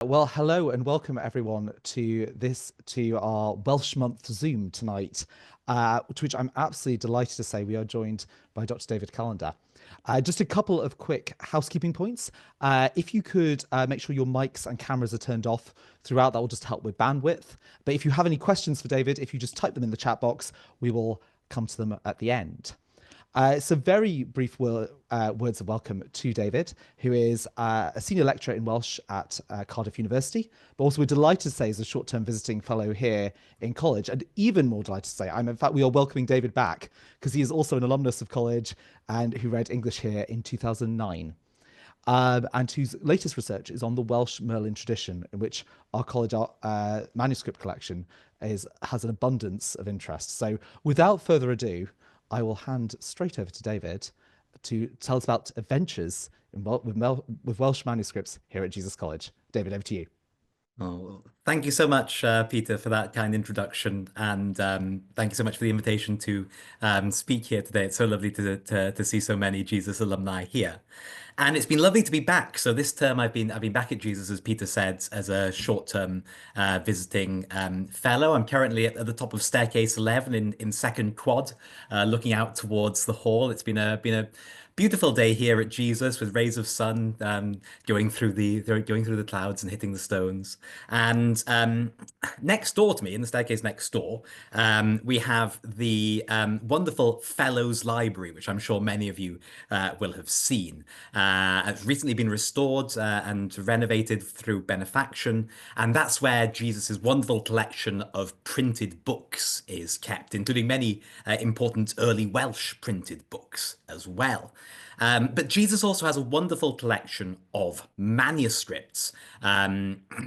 Well, hello and welcome everyone to our Welsh Month Zoom tonight, to which I'm absolutely delighted to say we are joined by Dr. David Callender. Just a couple of quick housekeeping points. If you could make sure your mics and cameras are turned off throughout, that will just help with bandwidth. But if you have any questions for David, if you just type them in the chat box, we will come to them at the end. So very brief words of welcome to David, who is a senior lecturer in Welsh at Cardiff University, but also we're delighted to say is a short-term visiting fellow here in college, and even more delighted to say, in fact, we are welcoming David back because he is also an alumnus of college and who read English here in 2009. And whose latest research is on the Welsh Merlin tradition, in which our college manuscript collection has an abundance of interest. So without further ado, I will hand straight over to David to tell us about adventures with Welsh manuscripts here at Jesus College. David, over to you. Oh, thank you so much, Peter, for that kind introduction, and thank you so much for the invitation to speak here today. It's so lovely to see so many Jesus alumni here, and it's been lovely to be back. So this term, I've been back at Jesus, as Peter said, as a short-term visiting fellow. I'm currently at the top of staircase 11 in second quad, looking out towards the hall. It's been a beautiful day here at Jesus with rays of sun going through the clouds and hitting the stones. And next door to me, in the staircase next door, we have the wonderful Fellows Library, which I'm sure many of you will have seen. It's recently been restored and renovated through benefaction, and that's where Jesus's wonderful collection of printed books is kept, including many important early Welsh printed books as well. But Jesus also has a wonderful collection of manuscripts,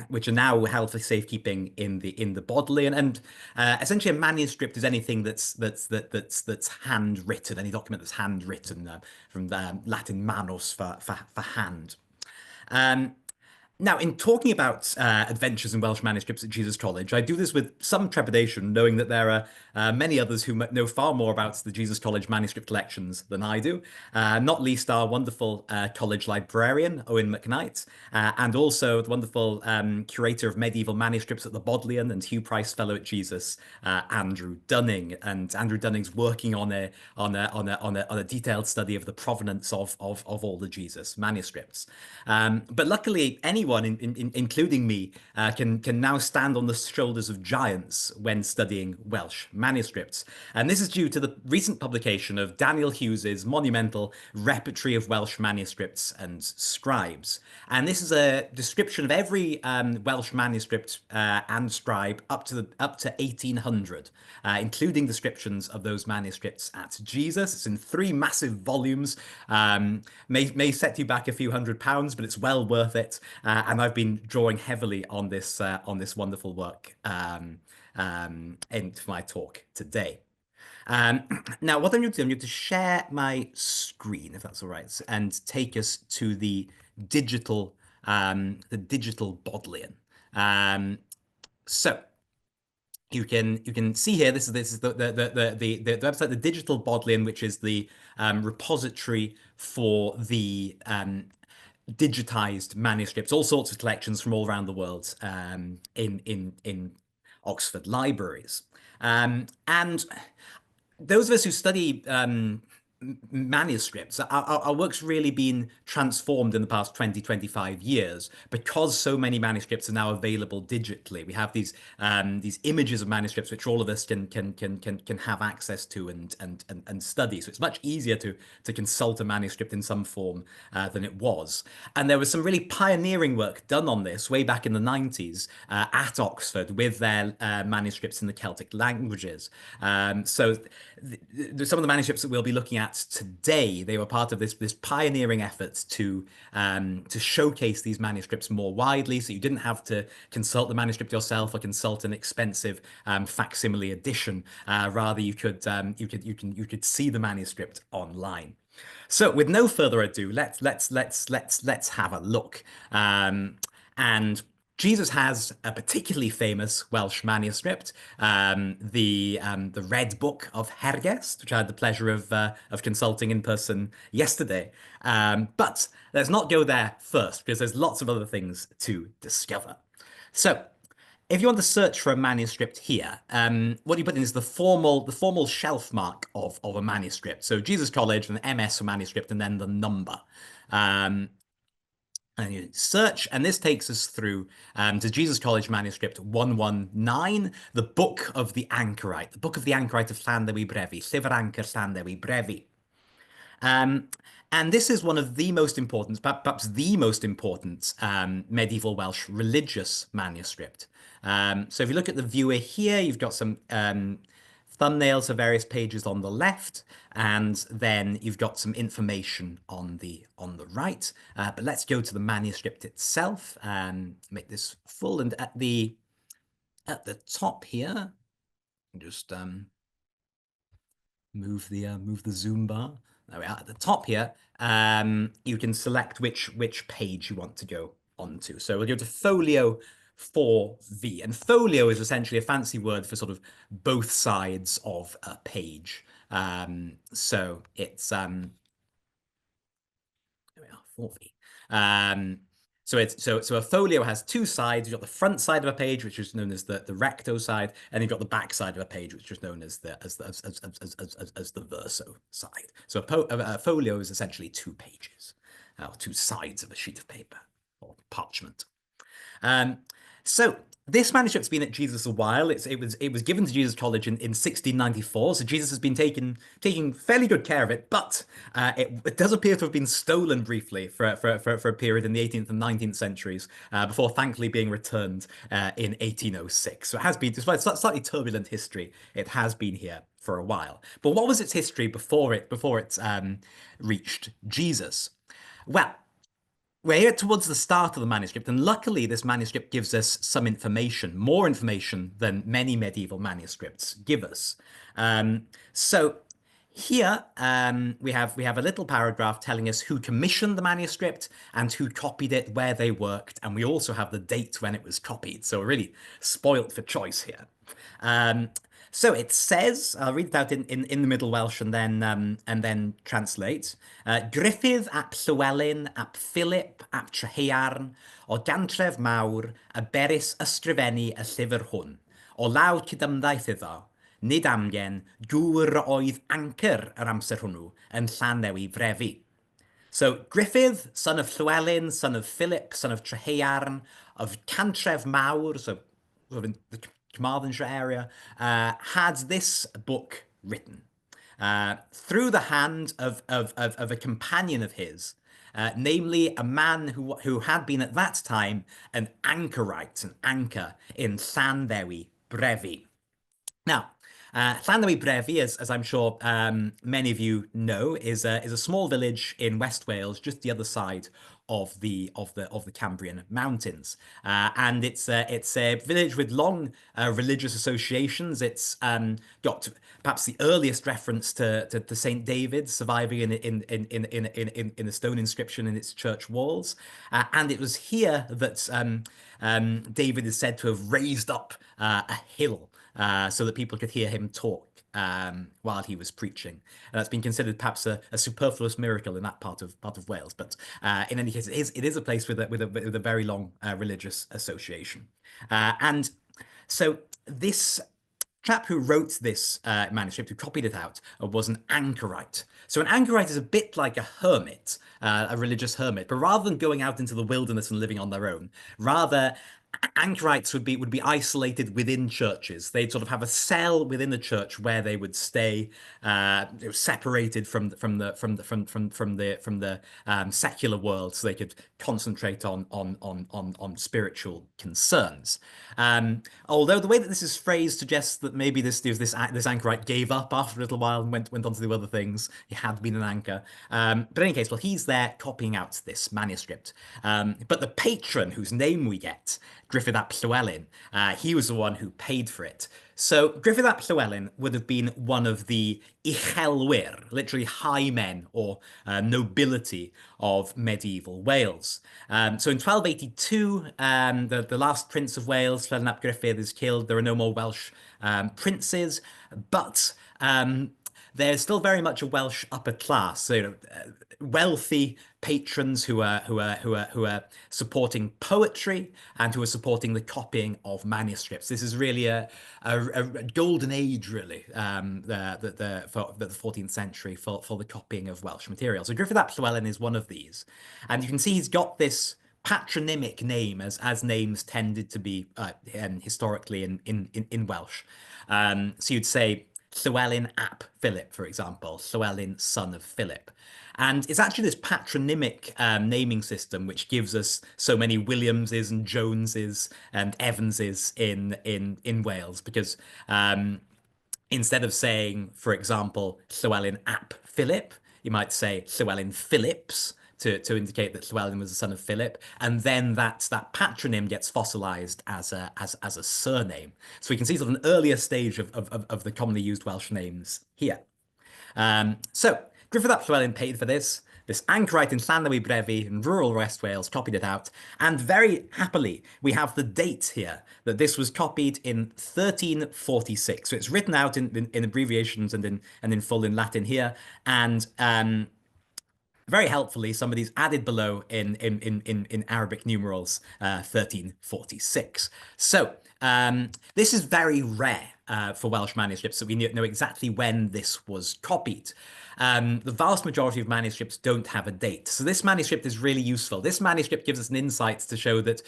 which are now held for safekeeping in the Bodleian. And essentially, a manuscript is anything that's handwritten, any document that's handwritten, from the Latin manus for hand. Now, in talking about adventures in Welsh manuscripts at Jesus College, I do this with some trepidation, knowing that there are many others who know far more about the Jesus College manuscript collections than I do, not least our wonderful college librarian, Owen McKnight, and also the wonderful curator of medieval manuscripts at the Bodleian and Hugh Price Fellow at Jesus, Andrew Dunning. And Andrew Dunning's working on a detailed study of the provenance of all the Jesus manuscripts. But luckily, anyone, including me, can now stand on the shoulders of giants when studying Welsh manuscripts. And this is due to the recent publication of Daniel Hughes's monumental Repertory of Welsh Manuscripts and Scribes. And this is a description of every Welsh manuscript and scribe up to 1800, including descriptions of those manuscripts at Jesus. It's in 3 massive volumes. May set you back a few £100s, but it's well worth it. And I've been drawing heavily on this wonderful work in my talk today. Now, what I'm going to do, I'm going to share my screen, if that's all right, and take us to the digital Bodleian. So you can see here. This is the website, the Digital Bodleian, which is the repository for the digitized manuscripts, all sorts of collections from all around the world in Oxford libraries. And those of us who study manuscripts, our work's really been transformed in the past 20-25 years because so many manuscripts are now available digitally. We have these images of manuscripts which all of us can have access to and study. So it's much easier to consult a manuscript in some form than it was. And there was some really pioneering work done on this way back in the 90s at Oxford with their manuscripts in the Celtic languages. So some of the manuscripts that we'll be looking at today, they were part of this pioneering effort to showcase these manuscripts more widely, so you didn't have to consult the manuscript yourself or consult an expensive facsimile edition. Rather, you could see the manuscript online. So, with no further ado, let's have a look. And Jesus has a particularly famous Welsh manuscript, the Red Book of Hergest, which I had the pleasure of consulting in person yesterday. But let's not go there first because there's lots of other things to discover. So, if you want to search for a manuscript here, what you put in is the formal shelf mark of a manuscript. So Jesus College, an MS for manuscript, and then the number. Um, and you search, and this takes us through to Jesus College manuscript 119, the Book of the Anchorite, the Book of the Anchorite of Llandewi Brefi, Llyfr Anchor Llandewi Brefi. Um, and this is one of the most important, perhaps the most important medieval Welsh religious manuscript. So if you look at the viewer here, you've got some thumbnails of various pages on the left, and then you've got some information on the right. But let's go to the manuscript itself and make this full. And at the top here, just move the zoom bar. There we are. At the top here, you can select which page you want to go onto. So we'll go to folio 4V, and folio is essentially a fancy word for sort of both sides of a page. So it's there we are, 4V. So a folio has two sides. You've got the front side of a page, which is known as the recto side, and you've got the back side of a page, which is known as the verso side. So a folio is essentially two pages, or two sides of a sheet of paper or parchment. So this manuscript's been at Jesus a while. It was given to Jesus College in 1694, so Jesus has been taking fairly good care of it. But it does appear to have been stolen briefly for a period in the 18th and 19th centuries before thankfully being returned in 1806. So it has been, despite slightly turbulent history, it has been here for a while. But what was its history before it reached Jesus? Well, we're here towards the start of the manuscript, and luckily this manuscript gives us some information, more information than many medieval manuscripts give us. So here we have a little paragraph telling us who commissioned the manuscript and who copied it, where they worked, and we also have the date when it was copied. So we're really spoilt for choice here. So it says, I'll read it out in the Middle Welsh and then translate. Griffith ap Llywelyn ap Philip ap Trehearn o gantref mawr a beris ysgrifennu y llyfr hwn. O law cydymdaeth iddo, nid amgen, gŵr oedd anchor yr amser hwnnw yn Llandewi Brefi. So Griffith, son of Llywelyn, son of Philip, son of Trehearn, of Cantref Mawr, so sort of in the Carmarthenshire area, had this book written through the hand of a companion of his, namely a man who had been at that time an anchorite, an anchor in Llandewi Brefi. Now, Llandewi Brefi, as I'm sure many of you know, is a small village in West Wales, just the other side of the Cambrian Mountains, and it's a village with long religious associations. It's got perhaps the earliest reference to Saint David surviving in a stone inscription in its church walls, and it was here that David is said to have raised up a hill so that people could hear him talk while he was preaching. And that's been considered perhaps a superfluous miracle in that part of Wales. But in any case, it is a place with a very long religious association. And so this chap who wrote this manuscript, who copied it out, was an anchorite. So an anchorite is a bit like a hermit, a religious hermit, but rather than going out into the wilderness and living on their own, rather anchorites would be isolated within churches. They'd sort of have a cell within the church where they would stay, separated from the secular world, so they could concentrate on spiritual concerns. Although the way that this is phrased suggests that maybe this anchorite gave up after a little while and went on to do other things. He had been an anchor. But in any case, well, he's there copying out this manuscript. But the patron whose name we get Griffith ap Llywelyn. He was the one who paid for it. So Griffith ap Llywelyn would have been one of the uchelwyr, literally high men or nobility of medieval Wales. So in 1282, the last Prince of Wales, Llewellyn ap Griffith, is killed. There are no more Welsh princes, but there's still very much a Welsh upper class. So, wealthy patrons who are supporting poetry and who are supporting the copying of manuscripts. This is really a golden age, really, for the 14th century for the copying of Welsh material. So Griffith ap Llywelyn is one of these, and you can see he's got this patronymic name as names tended to be historically in Welsh. So you'd say Llywelyn ap Philip, for example, Llywelyn, son of Philip. And it's actually this patronymic naming system which gives us so many Williamses and Joneses and Evanses in Wales, because instead of saying, for example, Llywelyn ap Philip, you might say Llywelyn Phillips to indicate that Llywelyn was the son of Philip, and then that patronym gets fossilized as a surname. So we can see sort of an earlier stage of the commonly used Welsh names here. So Griffith ap Llywelyn paid for this. This anchorite in Llanelwy Brefi in rural West Wales copied it out, and very happily we have the date here that this was copied in 1346. So it's written out in abbreviations and in full in Latin here, and very helpfully, somebody's added below in Arabic numerals 1346. So this is very rare for Welsh manuscripts, so we know exactly when this was copied. The vast majority of manuscripts don't have a date. So this manuscript is really useful. This manuscript gives us an insight to show that,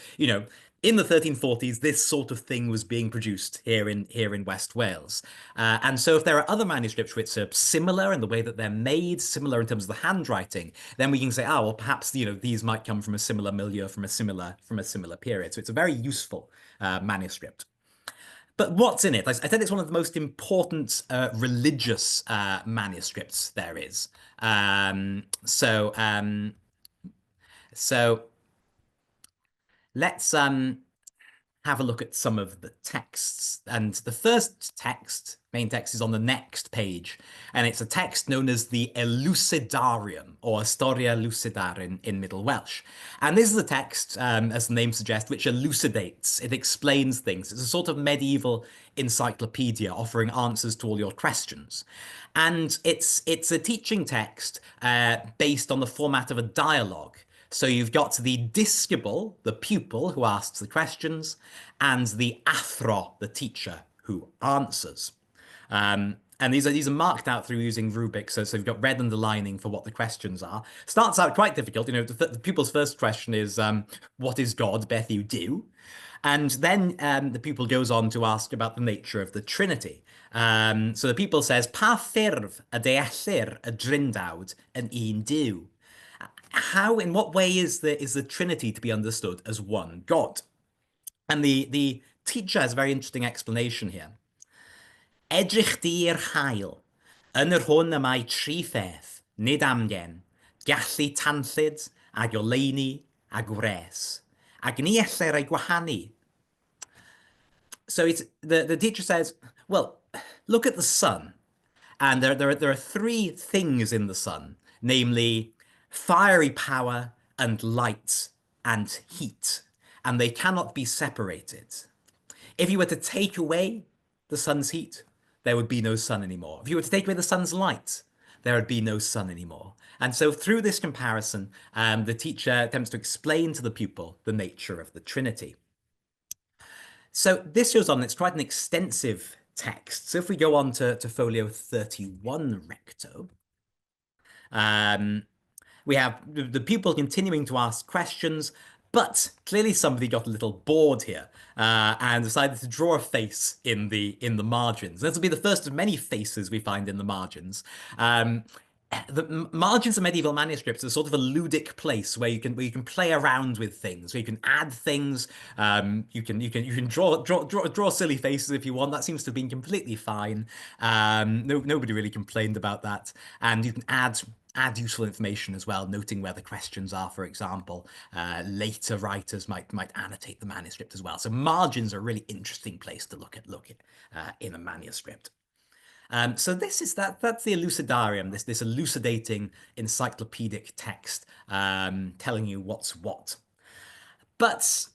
in the 1340s, this sort of thing was being produced here in West Wales. And so if there are other manuscripts which are similar in the way that they're made, similar in terms of the handwriting, then we can say, well, perhaps, these might come from a similar milieu, from a similar period. So it's a very useful manuscript. But what's in it? I said it's one of the most important religious manuscripts there is. So let's have a look at some of the texts. And the first main text, is on the next page. And it's a text known as the Elucidarium, or Historia Lucidar in Middle Welsh. And this is a text, as the name suggests, which elucidates. It explains things. It's a sort of medieval encyclopedia offering answers to all your questions. And it's a teaching text based on the format of a dialogue. So you've got the disciple, the pupil, who asks the questions, and the athro, the teacher, who answers. And these are marked out through using rubrics. So you've got red underlining for what the questions are. Starts out quite difficult. The pupil's first question is, what is God? Beth you do? And then the pupil goes on to ask about the nature of the Trinity. So the pupil says, pa ffurf a deallir y drindawd yn un Duw? In what way is the Trinity to be understood as one God? And the teacher has a very interesting explanation here. Edrych di'r hael, yn yr hwn y mae tri pheth, nid amgen, gallu tanllyd, ag oleuni, ag wres, ag ni ellir ei gwahanu. So the teacher says, well, look at the sun, and there are three things in the sun, namely fiery power and light and heat, and they cannot be separated. If you were to take away the sun's heat, there would be no sun anymore. If you were to take away the sun's light, there would be no sun anymore. And so through this comparison, the teacher attempts to explain to the pupil the nature of the Trinity. So this goes on, it's quite an extensive text. So if we go on to folio 31 recto, we have the pupil continuing to ask questions, but clearly somebody got a little bored here and decided to draw a face in the margins. This will be the first of many faces we find in the margins. The margins of medieval manuscripts are sort of a ludic place where you can play around with things, where you can add things. You can draw silly faces if you want. That seems to have been completely fine. Nobody really complained about that. And you can add add useful information as well, noting where the questions are, for example. Later writers might annotate the manuscript as well. So margins are a really interesting place to look at in a manuscript. So that's the elucidarium, this elucidating encyclopedic text, telling you what's what. But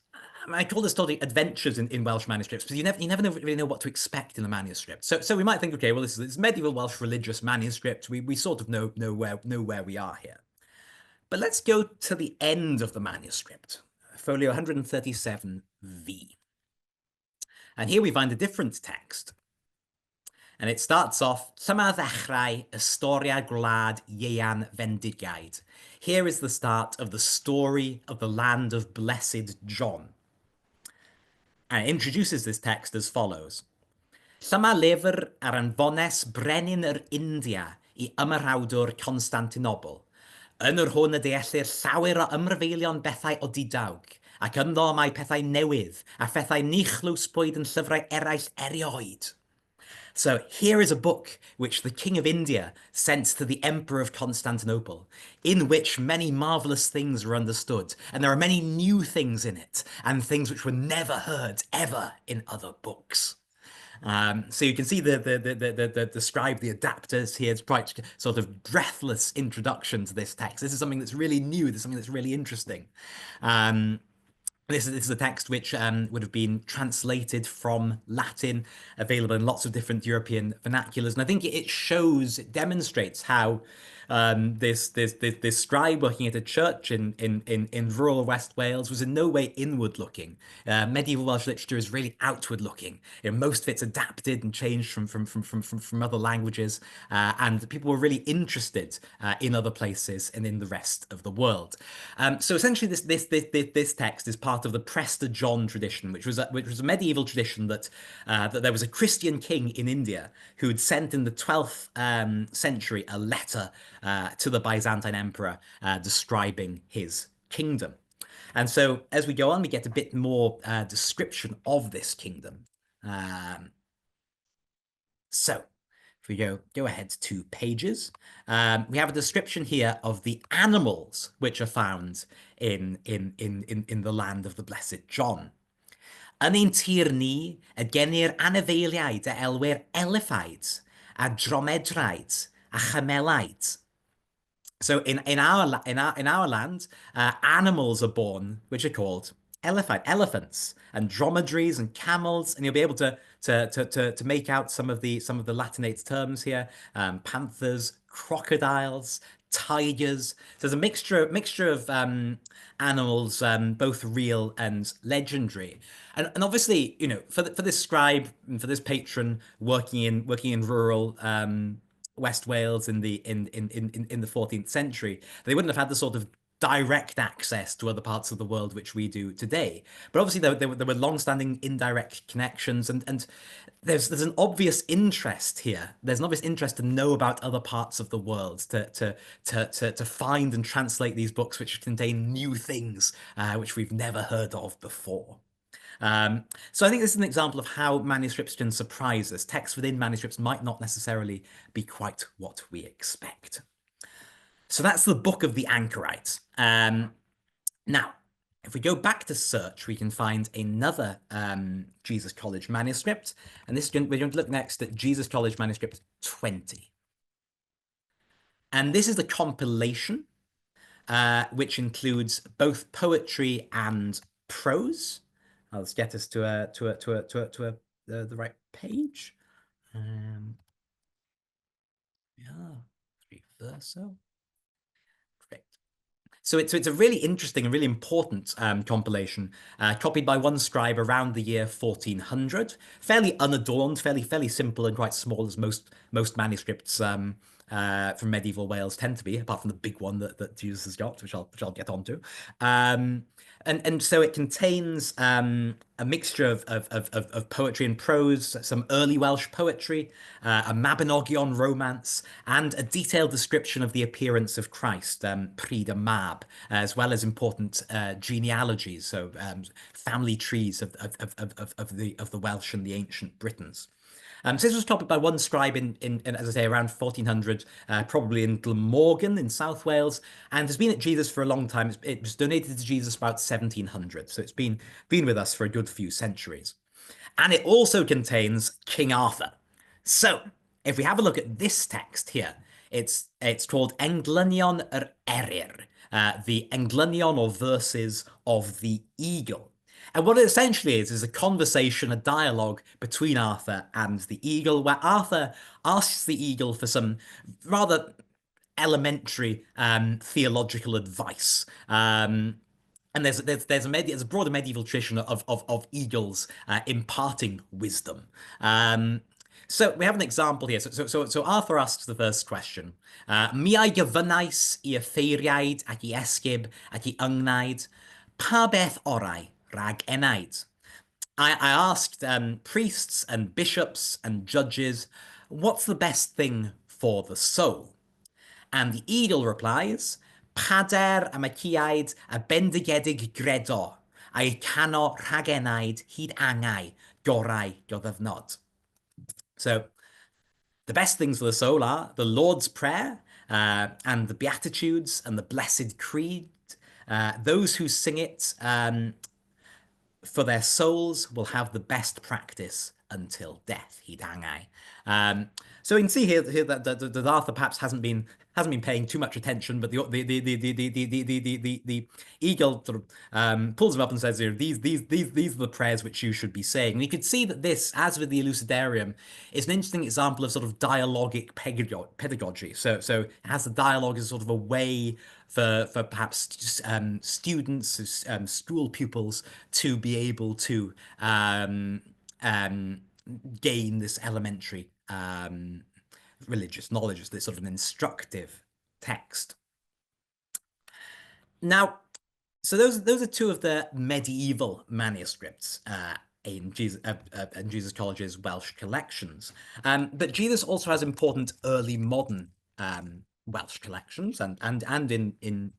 I call this totally adventures in Welsh manuscripts because you never really know what to expect in a manuscript. So we might think, okay, well, this medieval Welsh religious manuscript. We sort of know where we are here. But let's go to the end of the manuscript, folio 137V. And here we find a different text. And it starts off, Dyma ddechrau Historia Gwlad Ieuan Fendigaid. Here is the start of the story of the land of Blessed John. And it introduces this text as follows. Dyma lyfr ar anfones brenin yr India I ymyrawdwr Constantinople. Yn yr hwn y deallir llawer o ymrafeilion bethau o didawg, ac ynddo mae pethau newydd a phethau nichlwsbwyd yn llyfrau eraill erioed. So here is a book which the King of India sent to the Emperor of Constantinople, in which many marvelous things were understood, and there are many new things in it, and things which were never heard ever in other books. So you can see the scribe, the adapters here. It's quite sort of breathless introduction to this text. This is something that's really new. This is something that's really interesting. This is a text which would have been translated from Latin, available in lots of different European vernaculars. And I think it demonstrates how this scribe working at a church in rural West Wales was in no way inward looking. Medieval Welsh literature is really outward looking. Most of it's adapted and changed from other languages, and people were really interested in other places and in the rest of the world. So essentially, this text is part of the Prester John tradition, which was a medieval tradition that there was a Christian king in India who had sent in the 12th century a letter to the Byzantine emperor describing his kingdom. And so as we go on, we get a bit more description of this kingdom. So if we go ahead 2 pages, we have a description here of the animals which are found in the land of the Blessed John. Yn ein tir ni, y genir anifeiliaid a elwer elephaids, a dromedraids, a chamelaids. So in our land, animals are born which are called elephants and dromedaries and camels, and you'll be able to make out some of the Latinate terms here: panthers, crocodiles, tigers. So there's a mixture of animals, both real and legendary. And obviously, for this scribe and for this patron working in rural West Wales in the 14th century, they wouldn't have had the sort of direct access to other parts of the world which we do today. But obviously there were long-standing indirect connections, and there's an obvious interest here. There's an obvious interest to know about other parts of the world, to find and translate these books which contain new things which we've never heard of before. So I think this is an example of how manuscripts can surprise us. Text within manuscripts might not necessarily be quite what we expect. So that's the Book of the Anchorites. Now, if we go back to search, we can find another Jesus College manuscript. And we're going to look next at Jesus College manuscript 20. And this is the compilation, which includes both poetry and prose. Let's get us to the right page. Reverso. Great. So it's a really interesting and really important compilation, copied by one scribe around the year 1400. Fairly unadorned, fairly simple and quite small, as most manuscripts from medieval Wales tend to be, apart from the big one that Jesus has got, which I'll get onto. And so it contains a mixture of poetry and prose, some early Welsh poetry, a Mabinogion romance, and a detailed description of the appearance of Christ, Pryd y Mab, as well as important genealogies, so family trees of the Welsh and the ancient Britons. So this was copied by one scribe as I say, around 1400, probably in Glamorgan in South Wales, and has been at Jesus for a long time. It was donated to Jesus about 1700, so it's been with us for a good few centuries. And it also contains King Arthur. So, if we have a look at this text here, it's called Englynion yr Eryr, the Englynion or verses of the eagle. And what it essentially is a conversation, a dialogue between Arthur and the eagle, where Arthur asks the eagle for some rather elementary theological advice. And there's a broader medieval tradition of eagles imparting wisdom. So we have an example here. So Arthur asks the first question. Mi ai gyfynnais I ffeiriaid ac I esgub ac I yngnaid, pa beth orau rag enaid? I asked priests and bishops and judges, what's the best thing for the soul? And the eagle replies, Pader am y ciaid a bendigedig gredo, a'i cano rhagenaid hyd angau, gorau goddyfnod. So the best things for the soul are the Lord's Prayer and the Beatitudes and the Blessed Creed. Those who sing it for their souls will have the best practice until death, hyd angau. So we can see here that Arthur perhaps hasn't been paying too much attention, but the eagle sort of pulls him up and says, these are the prayers which you should be saying. And you could see that this, as with the Elucidarium, is an interesting example of sort of dialogic pedagogy. So it has the dialogue as sort of a way for perhaps students, school pupils, to be able to gain this elementary religious knowledge, as this sort of an instructive text. Now, so those are two of the medieval manuscripts in Jesus College's Welsh collections. But Jesus also has important early modern Welsh collections and in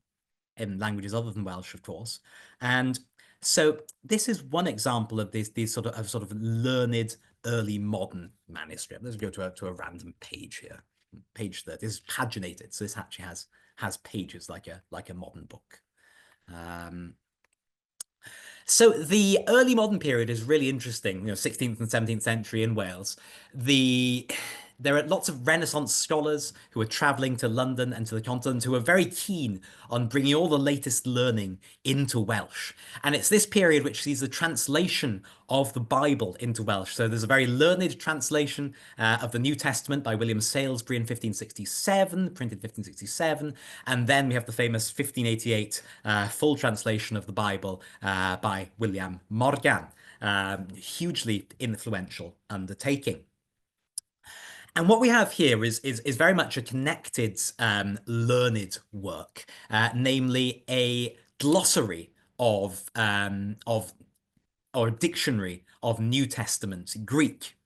languages other than Welsh, of course. And so this is one example of these sort of learned early modern manuscript. Let's go to a random page here. Page 30. This is paginated, so this actually has pages like a modern book. So the early modern period is really interesting, 16th and 17th century in Wales. There are lots of Renaissance scholars who are traveling to London and to the continent who are very keen on bringing all the latest learning into Welsh. And it's this period which sees the translation of the Bible into Welsh. So there's a very learned translation of the New Testament by William Salisbury in 1567, printed 1567. And then we have the famous 1588 full translation of the Bible by William Morgan. Hugely influential undertaking. And what we have here is very much a connected learned work, namely a glossary or a dictionary of New Testament Greek.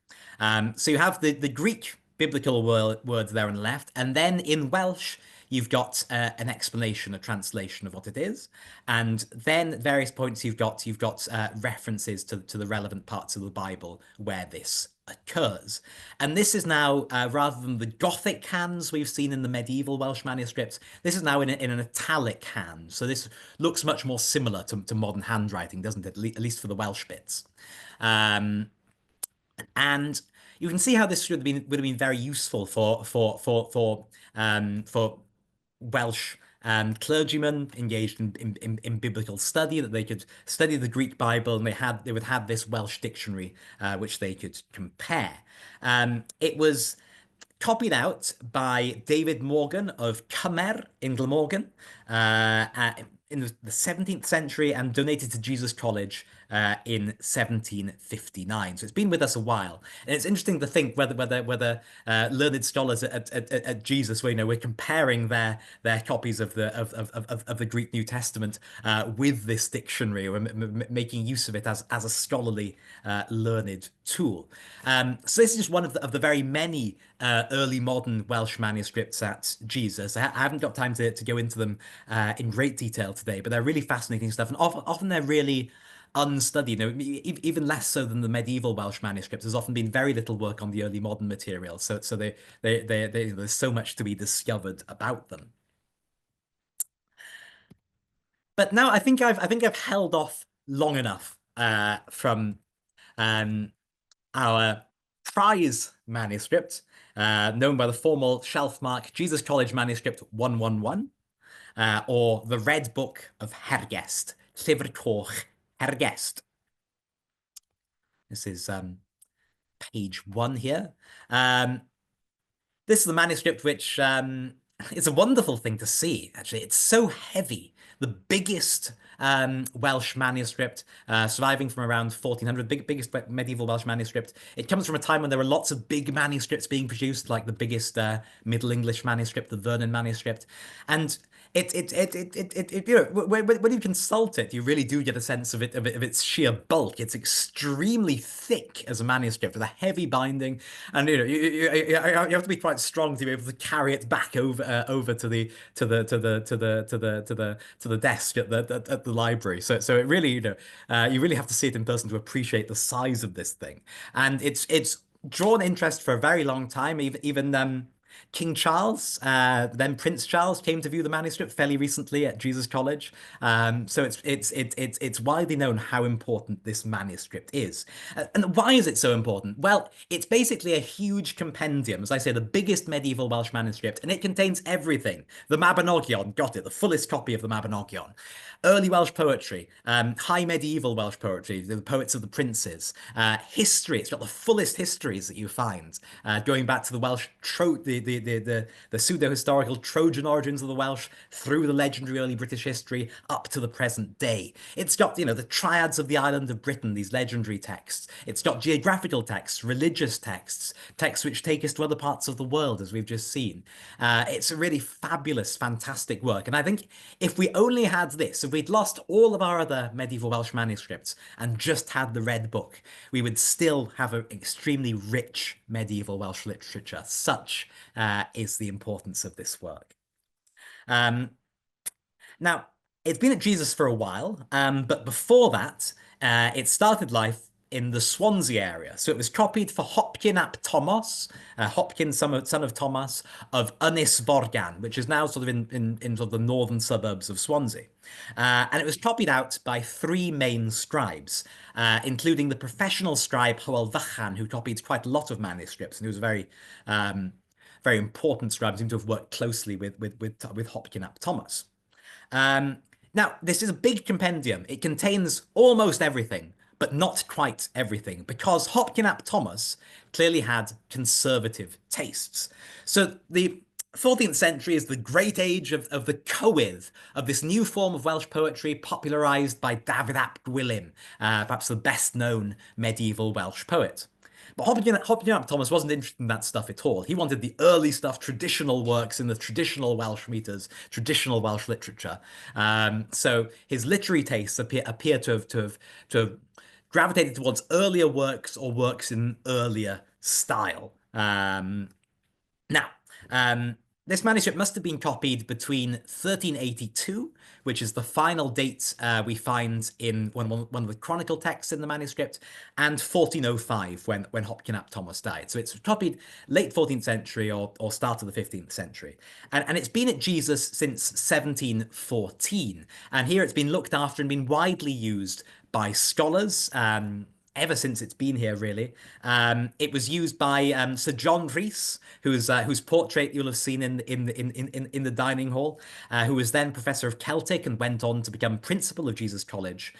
So you have the Greek biblical words there on the left, and then in Welsh you've got an explanation, a translation of what it is, and then at various points you've got references to the relevant parts of the Bible where this occurs. And this is now, rather than the Gothic hands we've seen in the medieval Welsh manuscripts, this is now in an italic hand. So this looks much more similar to modern handwriting, doesn't it? At least for the Welsh bits. And you can see how this would have been very useful for Welsh clergymen engaged in biblical study, that they could study the Greek Bible, and they would have this Welsh dictionary which they could compare. It was copied out by David Morgan of Cymer in Glamorgan in the 17th century and donated to Jesus College in 1759. So it's been with us a while, and it's interesting to think whether learned scholars at Jesus, we're comparing their copies of the Greek New Testament with this dictionary, or making use of it as a scholarly learned tool. So this is just one of the very many early modern Welsh manuscripts at Jesus. I haven't got time to go into them in great detail today, but they're really fascinating stuff, and often they're really unstudied. Even less so than the medieval Welsh manuscripts. There's often been very little work on the early modern material, so there's so much to be discovered about them. But now I think I've held off long enough from um, our prize manuscript, known by the formal shelf mark Jesus College Manuscript 111, or the Red Book of Hergest, Llyfr Coch Hergest. This is page 1 here. Um, this is the manuscript which it's a wonderful thing to see, actually. It's so heavy. The biggest Welsh manuscript surviving from around 1400, biggest medieval Welsh manuscript. It comes from a time when there were lots of big manuscripts being produced, like the biggest Middle English manuscript, the Vernon manuscript. And when you consult it, you really do get a sense of its sheer bulk. It's extremely thick as a manuscript with a heavy binding, and you have to be quite strong to be able to carry it back over to the desk at the library. So it really you really have to see it in person to appreciate the size of this thing, and it's drawn interest for a very long time. Even King Charles, then Prince Charles, came to view the manuscript fairly recently at Jesus College. So it's widely known how important this manuscript is. And why is it so important? Well, it's basically a huge compendium, as I say, the biggest medieval Welsh manuscript, and it contains everything. The Mabinogion, got it, the fullest copy of the Mabinogion. Early Welsh poetry, high medieval Welsh poetry, the poets of the princes, history. It's got the fullest histories that you find, going back to the Welsh the pseudo-historical Trojan origins of the Welsh through the legendary early British history up to the present day. It's got, the triads of the island of Britain, these legendary texts. It's got geographical texts, religious texts, texts which take us to other parts of the world, as we've just seen. It's a really fabulous, fantastic work. And I think if we only had this, if we'd lost all of our other medieval Welsh manuscripts and just had the Red Book, we would still have an extremely rich medieval Welsh literature. Such is the importance of this work. Now, it's been at Jesus for a while, but before that, it started life in the Swansea area. So it was copied for Hopcyn ap Thomas, Hopcyn, son of Thomas, of Ynys Forgan, which is now sort of in sort of the northern suburbs of Swansea. And it was copied out by 3 main scribes, including the professional scribe Hywel Vychan, who copied quite a lot of manuscripts, and he was a very important scribe, seemed to have worked closely with Hopcyn ap Thomas. Now, this is a big compendium. It contains almost everything, but not quite everything, because Hopcyn ap Thomas clearly had conservative tastes. So the 14th century is the great age of the cywydd, of this new form of Welsh poetry popularised by Dafydd ap Gwilym, perhaps the best known medieval Welsh poet. But Hopcyn ap Thomas wasn't interested in that stuff at all. He wanted the early stuff, traditional works in the traditional Welsh meters, traditional Welsh literature. So his literary tastes appear to have gravitated towards earlier works or works in earlier style. Now, this manuscript must have been copied between 1382, which is the final date we find in one of the chronicle texts in the manuscript, and 1405, when Hopcyn ap Thomas died. So it's copied late 14th century or start of the 15th century. And it's been at Jesus since 1714. And here it's been looked after and been widely used by scholars, ever since it's been here, really. It was used by Sir John Rhys, whose portrait you'll have seen in the dining hall, who was then Professor of Celtic and went on to become Principal of Jesus College.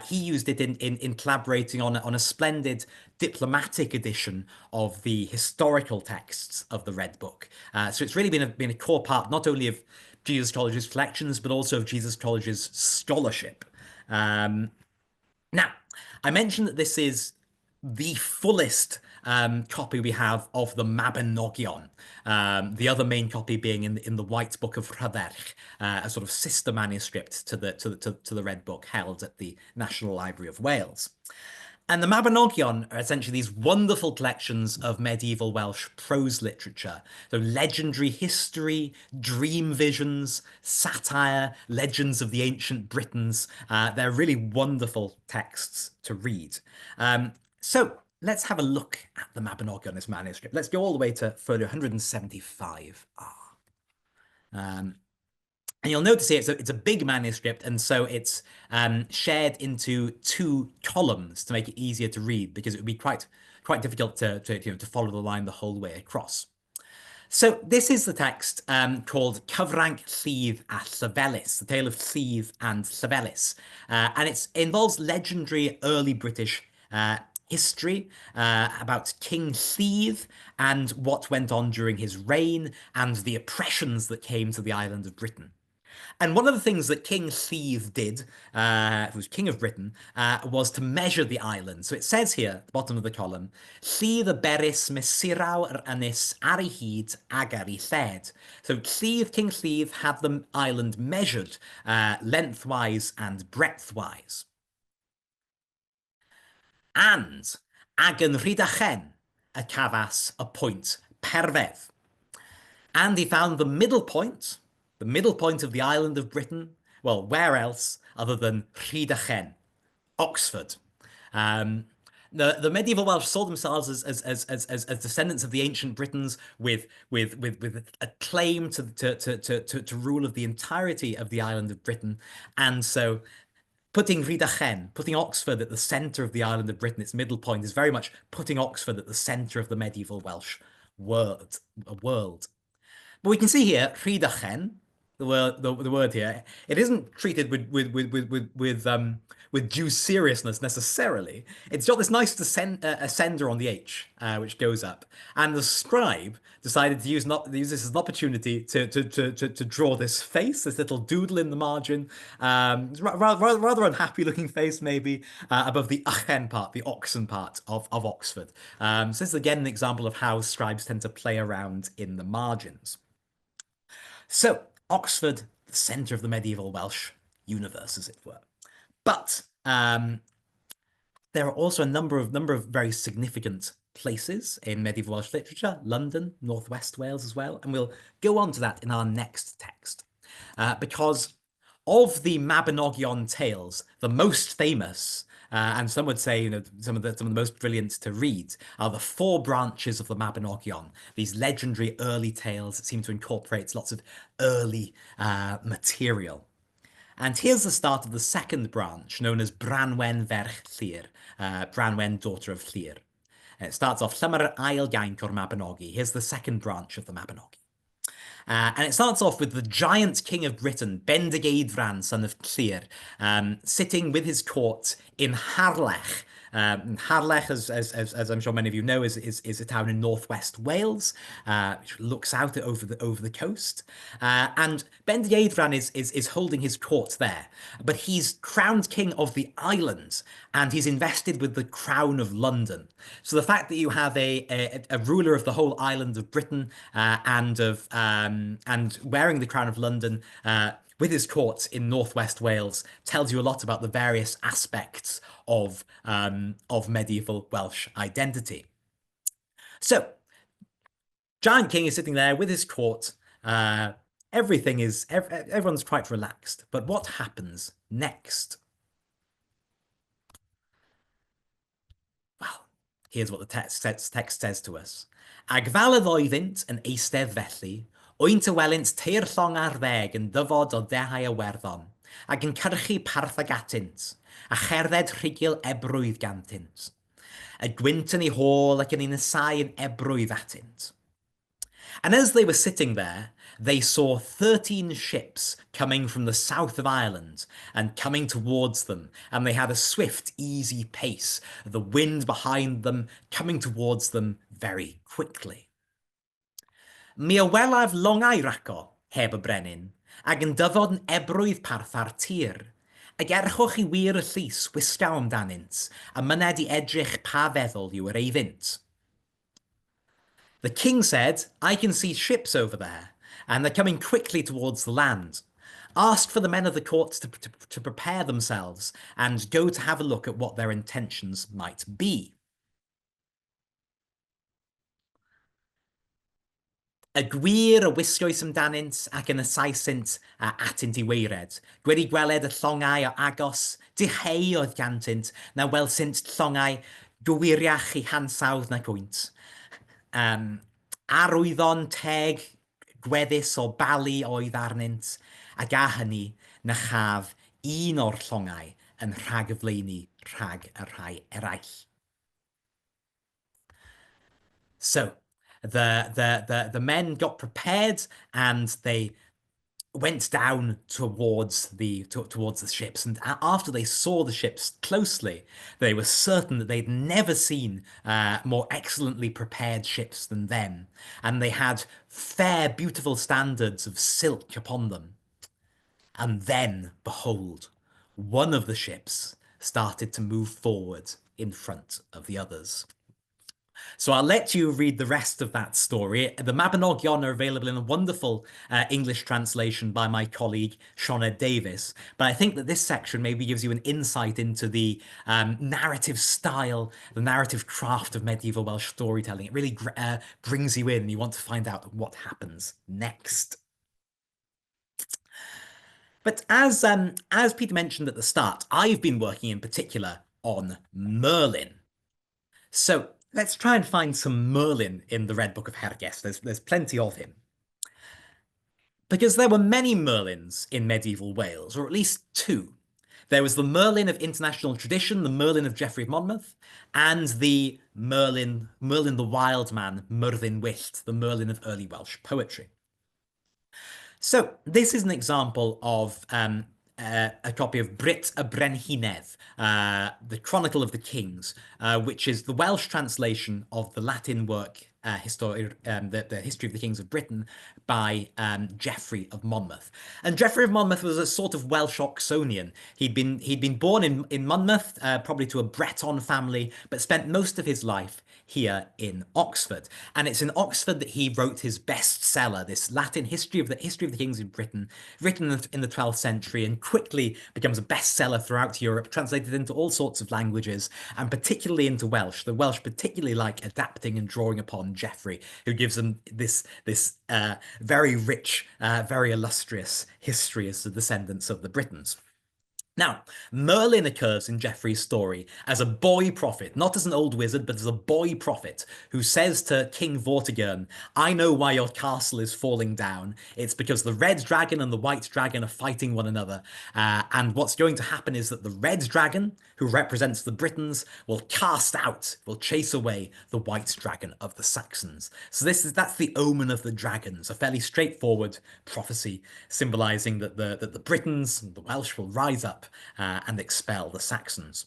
He used it in collaborating on a splendid diplomatic edition of the historical texts of the Red Book. So it's really been a core part not only of Jesus College's collections, but also of Jesus College's scholarship. Now, I mentioned that this is the fullest copy we have of the Mabinogion, the other main copy being in the White Book of Rhydderch, a sort of sister manuscript to the Red Book held at the National Library of Wales. And the Mabinogion are essentially these wonderful collections of medieval Welsh prose literature. So legendary history, dream visions, satire, legends of the ancient Britons. They're really wonderful texts to read. So let's have a look at the Mabinogion, this manuscript. Let's go all the way to folio 175. And you'll notice here it's a big manuscript, and so it's shared into two columns to make it easier to read, because it would be quite difficult to follow the line the whole way across. So this is the text called Cyfranc Lludd a Llefelys, the tale of Lludd and Llefelys, and it involves legendary early British history about King Lludd and what went on during his reign and the oppressions that came to the island of Britain. And one of the things that King Lludd did, who was King of Britain, was to measure the island. So it says here at the bottom of the column, Lludd y berys mesuraw yr ynys ar ei hyd ag ar ei lled. So King Lludd had the island measured lengthwise and breadthwise. And ag yn Rhydychen y cafas a point perfedd. And he found the middle point of the island of Britain. Well, where else other than Rhydychen, Oxford? The medieval Welsh saw themselves as descendants of the ancient Britons with a claim to rule of the entirety of the island of Britain. And so putting Rhydychen, putting Oxford at the centre of the island of Britain, its middle point, is very much putting Oxford at the centre of the medieval Welsh world. But we can see here, Rhydychen, the word here, it isn't treated with due seriousness necessarily. It's got this nice ascender on the H, which goes up, and the scribe decided to use this as an opportunity to draw this face, this little doodle in the margin, rather unhappy looking face maybe, above the achen part, the oxen part of Oxford. So this is again an example of how scribes tend to play around in the margins. So, Oxford, the centre of the medieval Welsh universe, as it were. But there are also a number of very significant places in medieval Welsh literature, London, northwest Wales as well, and we'll go on to that in our next text. Because of the Mabinogion tales, the most famous, and some would say, some of the most brilliant to read, are the four branches of the Mabinogion. These legendary early tales that seem to incorporate lots of early material. And here's the start of the second branch, known as Branwen Ferch Llyr, Branwen, daughter of Llyr. It starts off Llymer ail gainc o'r Mabinogi. Here's the second branch of the Mabinogi. And it starts off with the giant king of Britain, Bendigeidfran, son of Llyr, sitting with his court in Harlech. Harlech, as I'm sure many of you know, is a town in northwest Wales, which looks out over the coast. And Bendigeidfran is holding his court there, but he's crowned king of the island, and he's invested with the crown of London. So the fact that you have a ruler of the whole island of Britain and wearing the crown of London with his court in northwest Wales tells you a lot about the various aspects of medieval Welsh identity. So, Giant King is sitting there with his court. Everyone's quite relaxed. But what happens next? Well, here's what the text says to us. Ag fel y ddoeddynt yn eistedd felly, wynt y welynt teir llong ar ddeg yn dyfod o dehau Iwerddon, ac yn cyrchu parth ag atynt, a cherdded rhugil ebrwydd gantynt. Y gwynt yn ei hôl ac yn ei nesau yn ebrwydd atynt. And as they were sitting there, they saw 13 ships coming from the south of Ireland and coming towards them, and they had a swift, easy pace, the wind behind them coming towards them very quickly. Mi ywelaf longau raco, heb y brenin, ac yn dyfod yn ebrwydd parth ar tir, ac erchwch I wir y llys wisgaw amdanynt, a myned I edrych pa feddwl yw yr eiddynt. The king said, I can see ships over there, and they're coming quickly towards the land. ask for the men of the court to prepare themselves and go to have a look at what their intentions might be. Y gwir y wisgoes amdanynt ac yn y saesynt atynt I weired. Gwedi gweled y llongau o agos, diheu oedd gantynt, na welsynt llongau gywiriach I hansawdd na gwynt. Arwyddon teg gweddus o bali oedd arnynt, ac a hynny na chaf un o'r llongau yn rhagfleini rhag y rhai eraill. So the men got prepared and they went down towards the ships. And after they saw the ships closely, they were certain that they'd never seen more excellently prepared ships than them. And they had fair, beautiful standards of silk upon them. And then, behold, one of the ships started to move forward in front of the others. So I'll let you read the rest of that story. The Mabinogion are available in a wonderful English translation by my colleague, Sionna Davis. But I think that this section maybe gives you an insight into the narrative style, the narrative craft of medieval Welsh storytelling. It really brings you in and you want to find out what happens next. But as Peter mentioned at the start, I've been working in particular on Merlin. So let's try and find some Merlin in the Red Book of Hergest. There's plenty of him. Because there were many Merlins in medieval Wales, or at least two. There was the Merlin of international tradition, the Merlin of Geoffrey of Monmouth, and the Merlin the Wild Man, Myrddin Wyllt, the Merlin of early Welsh poetry. So this is an example of a copy of Brit y Brenhinedd, the Chronicle of the Kings, which is the Welsh translation of the Latin work, the History of the Kings of Britain by Geoffrey of Monmouth. And Geoffrey of Monmouth was a sort of Welsh Oxonian. He'd been born in Monmouth, probably to a Breton family, but spent most of his life here in Oxford. And it's in Oxford that he wrote his bestseller, this Latin History of the Kings of Britain, written in the 12th century and quickly becomes a bestseller throughout Europe, translated into all sorts of languages, and particularly into Welsh. The Welsh particularly like adapting and drawing upon Geoffrey, who gives them this very rich, very illustrious history as the descendants of the Britons. Now, Merlin occurs in Geoffrey's story as a boy prophet, not as an old wizard, but as a boy prophet who says to King Vortigern, I know why your castle is falling down. It's because the red dragon and the white dragon are fighting one another. And what's going to happen is that the red dragon, who represents the Britons, will chase away the white dragon of the Saxons. So that's the omen of the dragons, a fairly straightforward prophecy symbolizing that the Britons, the Welsh, will rise up and expel the Saxons.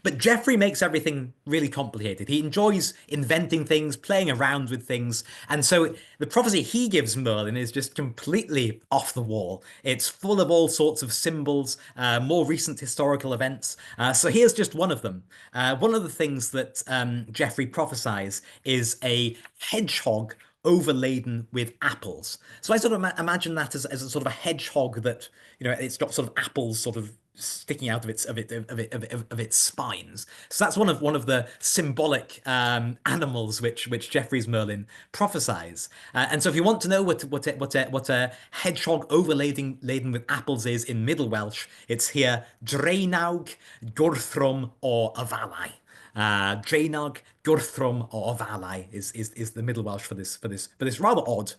But Geoffrey makes everything really complicated. He enjoys inventing things, playing around with things. And so the prophecy he gives Merlin is just completely off the wall. It's full of all sorts of symbols, more recent historical events. So here's just one of them. One of the things that Geoffrey prophesies is a hedgehog overladen with apples. So I sort of imagine that as a sort of a hedgehog that, it's got sort of apples sort of sticking out of its spines. So that's one of the symbolic animals which Geoffrey's Merlin prophesies. And so if you want to know what a hedgehog overladen with apples is in Middle Welsh, it's here Draenawg, Gwrthrum or Afalai. Draenawg, Gwrthrum or Afalai is the Middle Welsh for this rather odd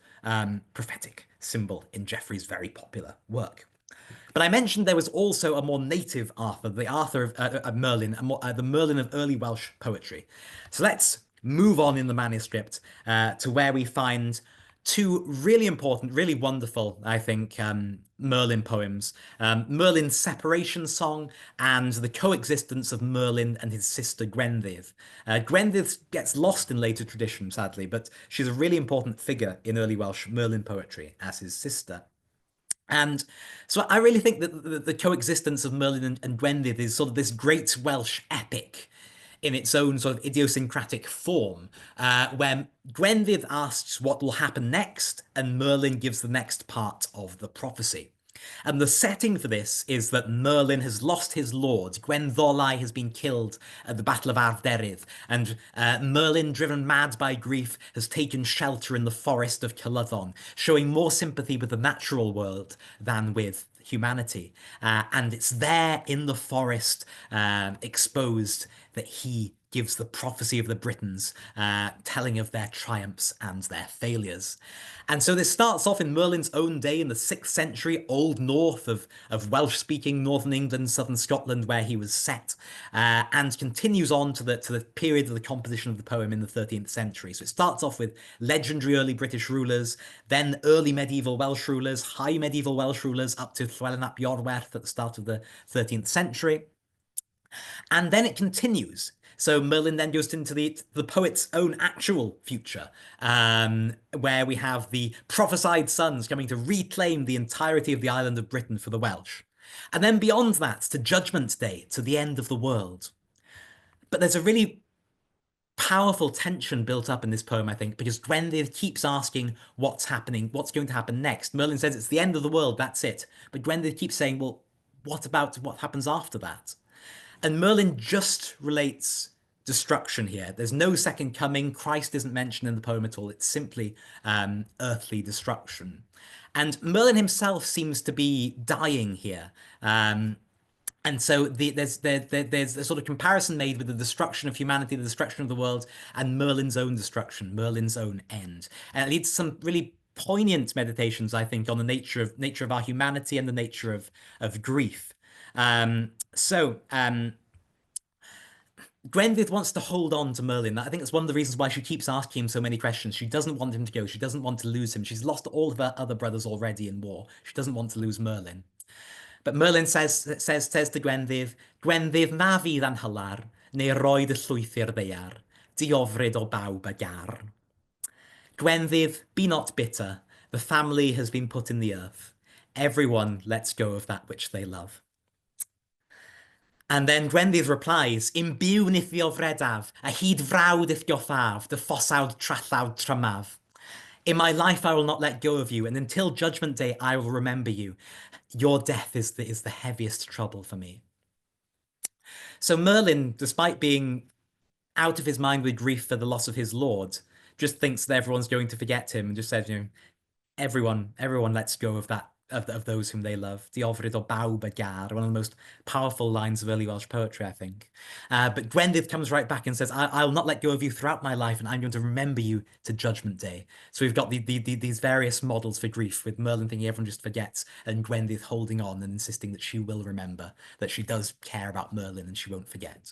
prophetic symbol in Geoffrey's very popular work. But I mentioned there was also a more native Arthur, the Arthur of Merlin, the Merlin of early Welsh poetry. So let's move on in the manuscript to where we find two really important, really wonderful, I think, Merlin poems. Merlin's Separation Song and the coexistence of Merlin and his sister Gwendydd. Gwendydd gets lost in later tradition, sadly, but she's a really important figure in early Welsh Merlin poetry as his sister. And so I really think that the coexistence of Merlin and Gwendydd is sort of this great Welsh epic in its own sort of idiosyncratic form, where Gwendydd asks what will happen next, and Merlin gives the next part of the prophecy. And the setting for this is that Merlin has lost his lord. Gwenddolai has been killed at the Battle of Arderydd, and Merlin, driven mad by grief, has taken shelter in the forest of Caerleon, showing more sympathy with the natural world than with humanity. And it's there in the forest, exposed, that he gives the prophecy of the Britons, telling of their triumphs and their failures. And so this starts off in Merlin's own day in the 6th century, Old North of Welsh-speaking northern England, southern Scotland, where he was set, and continues on to the period of the composition of the poem in the 13th century. So it starts off with legendary early British rulers, then early medieval Welsh rulers, high medieval Welsh rulers, up to Llywelyn ap Iorwerth at the start of the 13th century. And then it continues. So Merlin then goes into the poet's own actual future, where we have the prophesied sons coming to reclaim the entirety of the island of Britain for the Welsh. And then beyond that, to Judgment Day, to the end of the world. But there's a really powerful tension built up in this poem, I think, because Gwendydd keeps asking what's happening, what's going to happen next. Merlin says it's the end of the world, that's it. But Gwendydd keeps saying, well, what about what happens after that? And Merlin just relates destruction here. There's no second coming. Christ isn't mentioned in the poem at all. It's simply earthly destruction. And Merlin himself seems to be dying here. And so there's a sort of comparison made with the destruction of humanity, the destruction of the world, and Merlin's own destruction, Merlin's own end. And it leads to some really poignant meditations, I think, on the nature of our humanity and the nature of grief. Gwendydd wants to hold on to Merlin. I think that's one of the reasons why she keeps asking him so many questions. She doesn't want him to go. She doesn't want to lose him. She's lost all of her other brothers already in war. She doesn't want to lose Merlin. But Merlin says to Gwendydd, Gwendydd na fydd anhylar, neu roed y llwythyr ddaear, diofryd o bawb a gar. Gwendydd, be not bitter. The family has been put in the earth. Everyone lets go of that which they love. And then Gwendydd replies, Imbyw nith ddiofredaf, a hyd frawd if goffaf, dy ffosawd trallawd tramaf. In my life, I will not let go of you, and until Judgment Day, I will remember you. Your death is the heaviest trouble for me. So Merlin, despite being out of his mind with grief for the loss of his lord, just thinks that everyone's going to forget him and just says, everyone lets go of that of those whom they love. Diofryd o bawb a gar, one of the most powerful lines of early Welsh poetry, I think. But Gwendydd comes right back and says, I'll not let go of you throughout my life, and I'm going to remember you to Judgment Day. So we've got these various models for grief, with Merlin thinking everyone just forgets, and Gwendydd holding on and insisting that she will remember, that she does care about Merlin and she won't forget.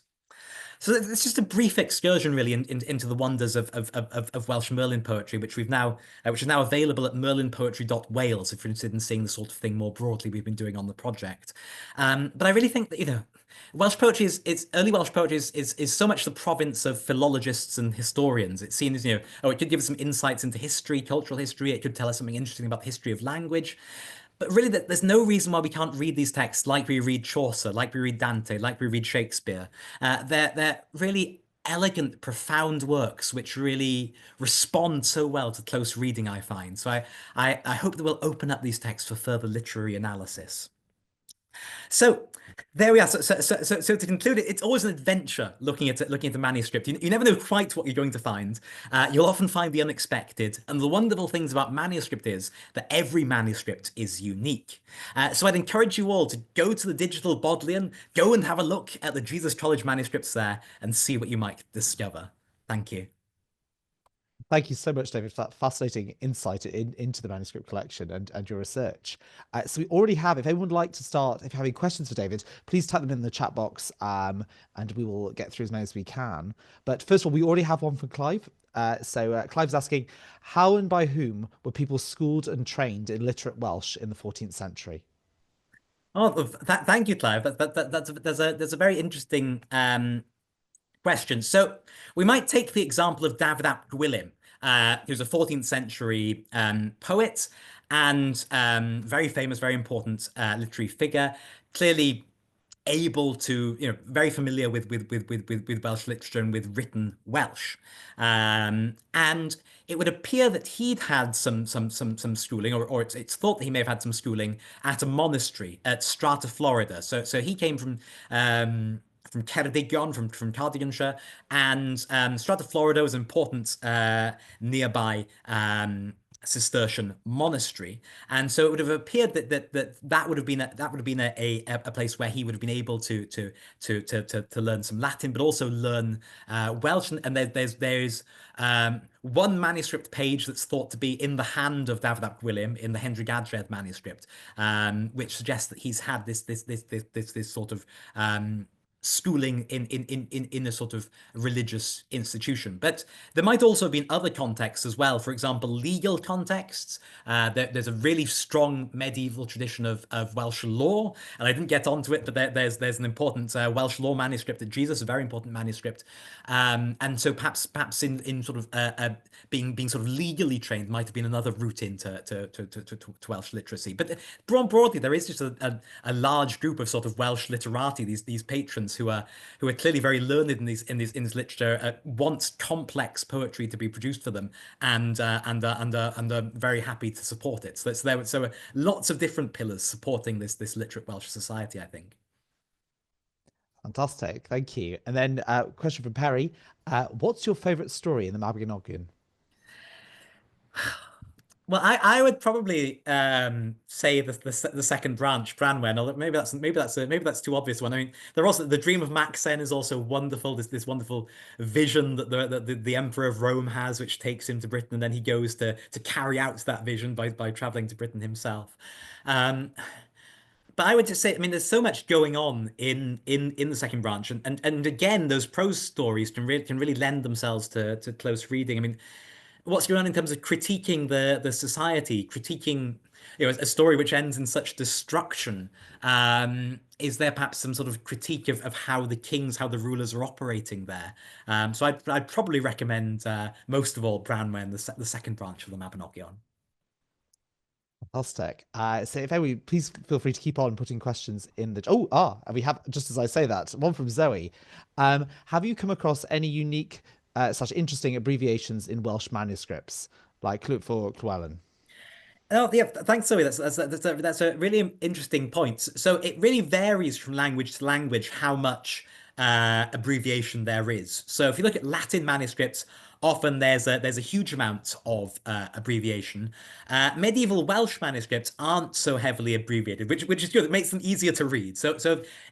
So it's just a brief excursion, really, into the wonders of Welsh Merlin poetry, which is now available at merlinpoetry.wales if you're interested in seeing the sort of thing more broadly we've been doing on the project. But I really think that Welsh poetry early Welsh poetry is so much the province of philologists and historians. It seems it could give us some insights into history, cultural history. It could tell us something interesting about the history of language. But really, there's no reason why we can't read these texts like we read Chaucer, like we read Dante, like we read Shakespeare. They're really elegant, profound works which really respond so well to close reading, I find. So I hope that we'll open up these texts for further literary analysis. So there we are. So to conclude it, it's always an adventure looking at the manuscript. You never know quite what you're going to find. You'll often find the unexpected. And the wonderful things about manuscript is that every manuscript is unique. So I'd encourage you all to go to the digital Bodleian, go and have a look at the Jesus College manuscripts there and see what you might discover. Thank you. Thank you so much, David, for that fascinating insight into the manuscript collection and your research. So we already have, if anyone would like to start, if you have any questions for David, please type them in the chat box and we will get through as many as we can. But first of all, we already have one from Clive. Clive's asking, how and by whom were people schooled and trained in literate Welsh in the 14th century? Oh, thank you, Clive. There's a very interesting question. So we might take the example of Dafydd ap Gwilym, who's a 14th century poet and very famous, very important literary figure. Clearly able to, very familiar with Welsh literature and with written Welsh. And it would appear that he'd had some schooling, or it's thought that he may have had some schooling at a monastery at Strata, Florida. So he came from Ceredigion, from Cardiganshire, and Strata, Florida was an important nearby Cistercian monastery, and so it would have appeared that would have been a place where he would have been able to learn some Latin, but also learn Welsh. And there's one manuscript page that's thought to be in the hand of Dafydd ap Gwilym in the Henry Gadred manuscript, which suggests that he's had this sort of schooling in a sort of religious institution. But there might also have been other contexts as well. For example, legal contexts. There's a really strong medieval tradition of Welsh law, and I didn't get onto it, but there's an important Welsh law manuscript at Jesus, a very important manuscript. And so perhaps in sort of being sort of legally trained might have been another route into to Welsh literacy. But broadly, there is just a large group of sort of Welsh literati, these patrons who are clearly very learned in this literature, want complex poetry to be produced for them, and are very happy to support it. So lots of different pillars supporting this literate Welsh society, I think. Fantastic, thank you. And then question from Perry: what's your favorite story in the Mabinogion? Well, I would probably say the second branch, Branwen. Although maybe that's too obvious one. I mean, there also the Dream of Maxen is also wonderful. This wonderful vision that the Emperor of Rome has, which takes him to Britain, and then he goes to carry out that vision by traveling to Britain himself. Um, but I would just say, I mean, there's so much going on in the second branch, and again, those prose stories can really lend themselves to close reading. I mean, what's going on in terms of critiquing the society, critiquing a story which ends in such destruction. Is there perhaps some sort of critique of how how the rulers are operating there? So I'd probably recommend most of all Branwen, the second branch of the Mabinogion. Fantastic. So if any, please feel free to keep on putting questions in the. And we have, just as I say that, one from Zoe. Have you come across any unique such interesting abbreviations in Welsh manuscripts, like Clwyd for Llywelyn? Oh yeah, thanks, Zoe. That's a really interesting point. So it really varies from language to language how much abbreviation there is. So if you look at Latin manuscripts, often there's a huge amount of abbreviation. Medieval Welsh manuscripts aren't so heavily abbreviated, which is good. It makes them easier to read. So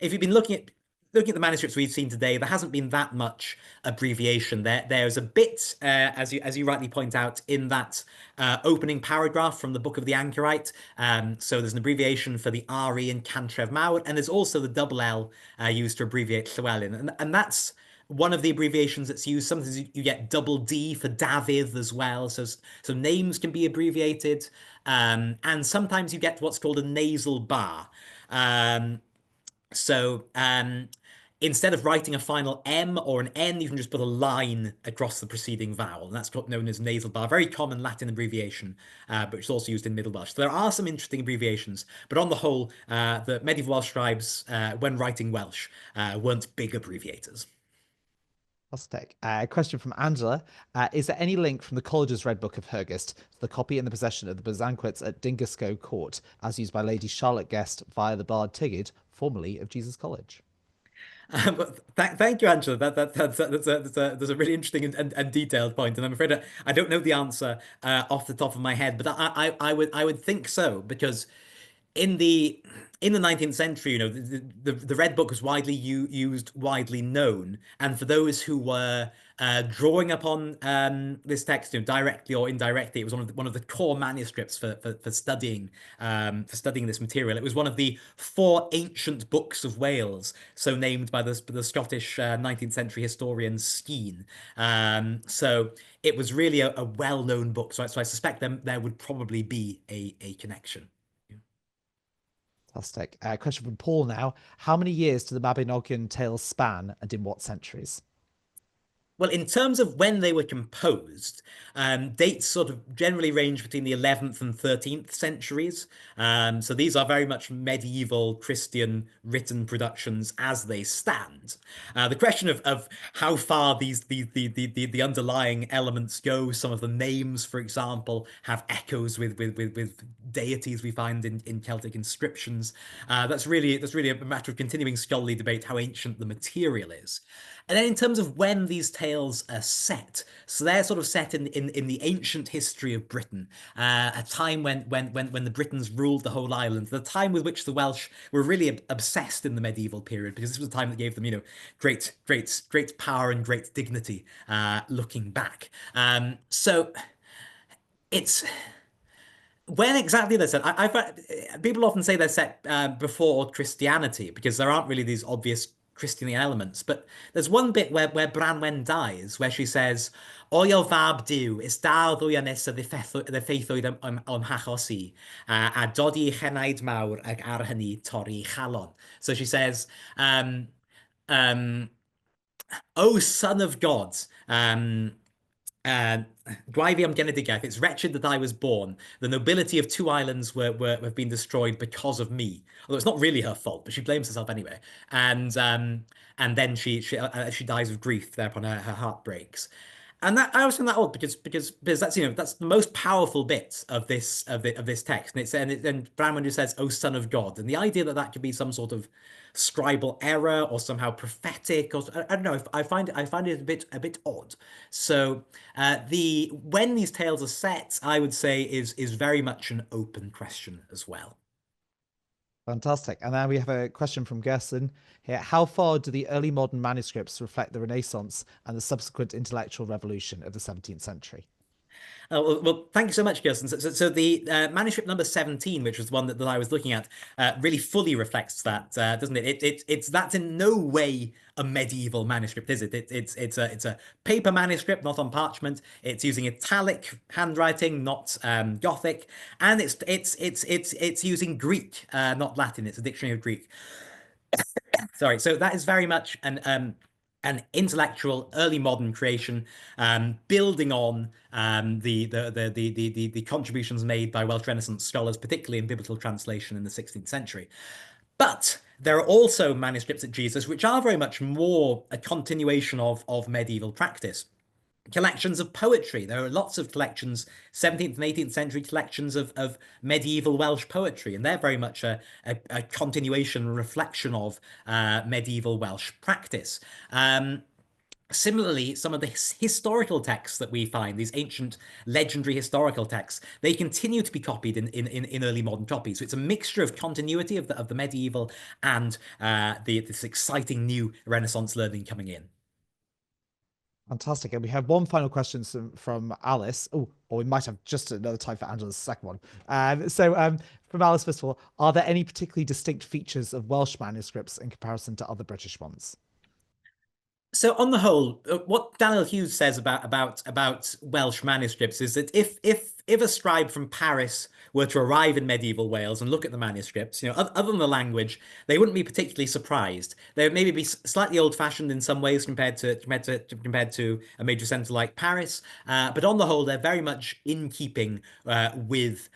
if you've been looking at the manuscripts we've seen today, there hasn't been that much abbreviation. There's a bit, as you rightly point out, in that opening paragraph from the Book of the Anchorite. So there's an abbreviation for the RE in Cantref Mawr, and there's also the double L used to abbreviate Llywelyn, and that's one of the abbreviations that's used. Sometimes you get double D for Dafydd as well. So names can be abbreviated, and sometimes you get what's called a nasal bar. Um, so instead of writing a final M or an N, you can just put a line across the preceding vowel. And that's known as nasal bar. Very common Latin abbreviation, but it's also used in Middle Welsh. So there are some interesting abbreviations, but on the whole, the medieval Welsh scribes, when writing Welsh, weren't big abbreviators. Fantastic. Question from Angela. Is there any link from the college's Red Book of Hergest to the copy in the possession of the Besanquets at Dingasco Court, as used by Lady Charlotte Guest via the Bard Tigid, formerly of Jesus College? Thank you, Angela. That's a really interesting and detailed point, and I'm afraid I don't know the answer off the top of my head, but I would think so, because in the in the 19th century, the Red Book was widely used, widely known, and for those who were drawing upon this text, directly or indirectly, it was one of the core manuscripts for studying this material. It was one of the four ancient books of Wales, so named by the Scottish 19th century historian Skene. So it was really a well-known book. So I suspect there would probably be a connection. Fantastic. Question from Paul now. How many years do the Mabinogion tales span and in what centuries? Well, in terms of when they were composed, dates sort of generally range between the 11th and 13th centuries. So these are very much medieval Christian written productions as they stand. The question of how far the underlying elements go, some of the names, for example, have echoes with deities we find in Celtic inscriptions. That's really a matter of continuing scholarly debate how ancient the material is. And then in terms of when these tales are set, so they're sort of set in the ancient history of Britain, a time when the Britons ruled the whole island, the time with which the Welsh were really obsessed in the medieval period, because this was a time that gave them, great power and great dignity, looking back. So it's when exactly they're set. People often say they're set before Christianity because there aren't really these obvious Christian elements. But there's one bit where Branwen dies, where she says, "O yw'r fab Duw, is dal ddwy ynys y ddeffeithiwyd o'n hachosi, a dodi chenaid mawr ag ar hynny torri chalon." So she says, um, um, "O Son of God, uh, Gwaivim Genedigaeth, it's wretched that I was born. The nobility of two islands have been destroyed because of me. Although it's not really her fault, but she blames herself anyway. And then she dies of grief. Thereupon her heart breaks. And that I always find that odd because that's that's the most powerful bit of this text, and then Branwen just says, "Oh, Son of God," and the idea that that could be some sort of scribal error or somehow prophetic, or I don't know. I find it a bit odd. So the when these tales are set, I would say is very much an open question as well. Fantastic. And then we have a question from Gerson here. How far do the early modern manuscripts reflect the Renaissance and the subsequent intellectual revolution of the 17th century? Well, thank you so much, Kirsten. So the manuscript number 17, which was the one that I was looking at, really fully reflects that, doesn't it? It's that's in no way a medieval manuscript, is it? It's a paper manuscript, not on parchment. It's using italic handwriting, not Gothic, and it's using Greek, not Latin. It's a dictionary of Greek. Sorry. So that is very much an intellectual early modern creation, building on the contributions made by Welsh Renaissance scholars, particularly in biblical translation in the 16th century. But there are also manuscripts at Jesus which are very much more a continuation of medieval practice. Collections of poetry. There are lots of collections, 17th and 18th century collections of medieval Welsh poetry, and they're very much a continuation, a reflection of medieval Welsh practice. Similarly, some of the historical texts that we find, these ancient legendary historical texts, they continue to be copied in early modern copies. So it's a mixture of continuity of the medieval and this exciting new Renaissance learning coming in. Fantastic. And we have one final question from Alice. Oh, or we might have just another time for Angela's second one. From Alice, first of all, are there any particularly distinct features of Welsh manuscripts in comparison to other British ones? So on the whole, what Daniel Hughes says about Welsh manuscripts is that if a scribe from Paris were to arrive in medieval Wales and look at the manuscripts, other than the language, they wouldn't be particularly surprised. They would maybe be slightly old-fashioned in some ways compared to a major centre like Paris, but on the whole, they're very much in keeping with